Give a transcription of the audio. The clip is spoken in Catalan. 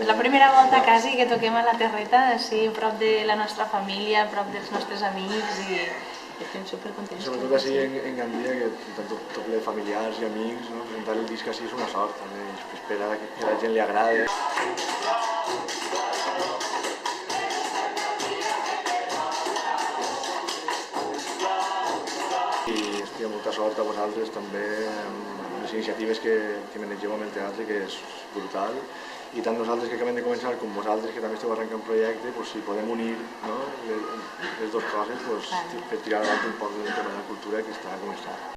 la primera volta quasi que toquem a la Terreta, així, a prop de la nostra família, a prop dels nostres amics i estem supercontents. Sobretot així en Gandia, que tant tot ple familiars i amics, presentar el disc així és una sort, també. Espera que a la gent li agradi. I estic amb molta sort a vosaltres també amb les iniciatives que manegeu amb el teatre, que és brutal. I tant nosaltres que acabem de començar com vosaltres que també esteu arrencant un projecte, si podem unir les dues coses, per tirar endavant un poc del tema de la cultura que està com està.